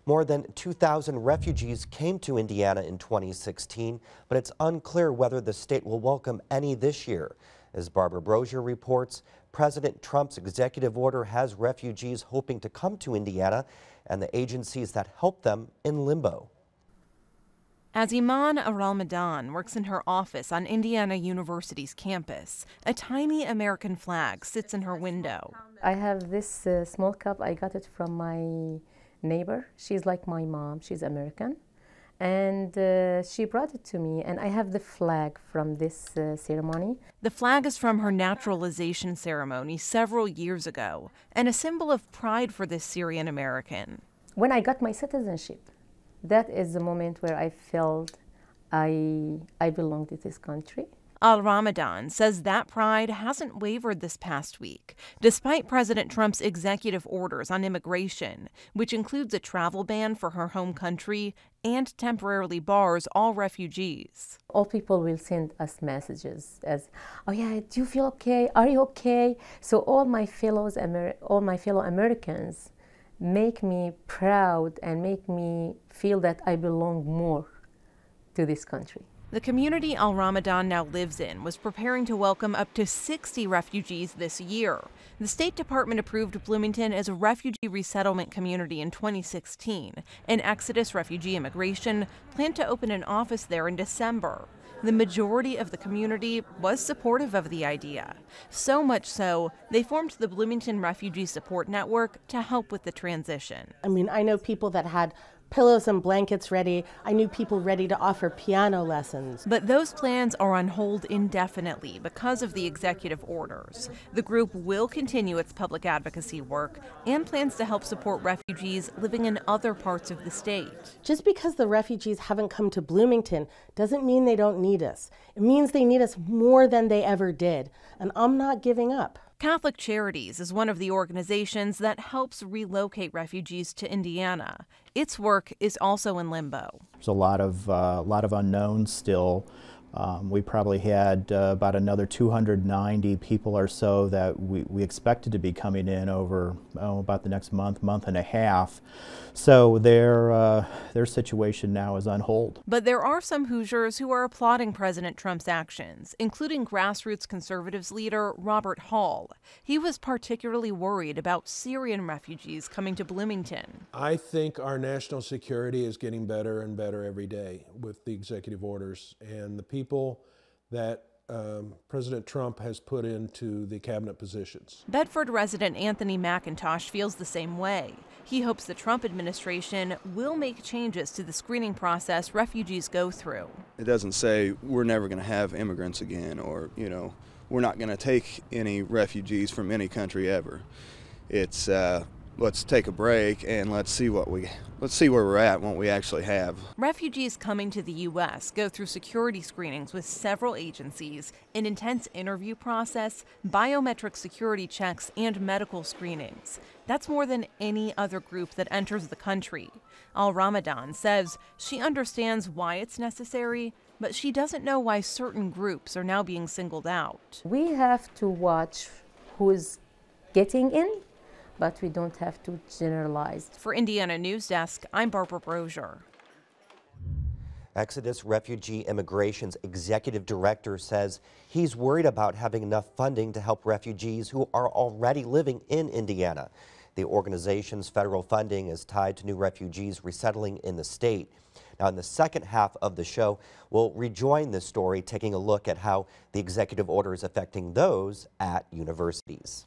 More than 2,000 refugees came to Indiana in 2016, but it's unclear whether the state will welcome any this year. As Barbara Brosier reports, President Trump's executive order has refugees hoping to come to Indiana and the agencies that help them in limbo. As Iman Al-Ramadan works in her office on Indiana University's campus, a tiny American flag sits in her window. I have this small cup. I got it from my neighbor. She's like my mom. She's American. And she brought it to me, and I have the flag from this ceremony. The flag is from her naturalization ceremony several years ago, and a symbol of pride for this Syrian American. When I got my citizenship, that is the moment where I felt I belong to this country. Al-Ramadan says that pride hasn't wavered this past week, despite President Trump's executive orders on immigration, which includes a travel ban for her home country and temporarily bars all refugees. All people will send us messages as, "Oh yeah, do you feel okay? Are you okay?" So all my fellow Americans make me proud and make me feel that I belong more to this country. The community Al-Ramadan now lives in was preparing to welcome up to 60 refugees this year. The State Department approved Bloomington as a refugee resettlement community in 2016, and Exodus Refugee Immigration planned to open an office there in December. The majority of the community was supportive of the idea. So much so, they formed the Bloomington Refugee Support Network to help with the transition. I mean, I know people that had pillows and blankets ready. I knew people ready to offer piano lessons. But those plans are on hold indefinitely because of the executive orders. The group will continue its public advocacy work and plans to help support refugees living in other parts of the state. Just because the refugees haven't come to Bloomington doesn't mean they don't need us. It means they need us more than they ever did. And I'm not giving up. Catholic Charities is one of the organizations that helps relocate refugees to Indiana. Its work is also in limbo. There's a lot of unknowns still. We probably had about another 290 people or so that we expected to be coming in over about the next month and a half. So their situation now is on hold. But there are some Hoosiers who are applauding President Trump's actions, including grassroots conservatives leader Robert Hall. He was particularly worried about Syrian refugees coming to Bloomington. I think our national security is getting better and better every day with the executive orders and the people that President Trump has put into the cabinet positions. Bedford resident Anthony McIntosh feels the same way. He hopes the Trump administration will make changes to the screening process refugees go through. It doesn't say we're never going to have immigrants again, or, you know, we're not going to take any refugees from any country ever. It's let's take a break and let's see where we're at and what we actually have. Refugees coming to the U.S. go through security screenings with several agencies, an intense interview process, biometric security checks, and medical screenings. That's more than any other group that enters the country. Al-Ramadan says she understands why it's necessary, but she doesn't know why certain groups are now being singled out. We have to watch who's getting in, but we don't have to generalize. For Indiana News Desk, I'm Barbara Brosier. Exodus Refugee Immigration's executive director says he's worried about having enough funding to help refugees who are already living in Indiana. The organization's federal funding is tied to new refugees resettling in the state. Now, in the second half of the show, we'll rejoin this story, taking a look at how the executive order is affecting those at universities.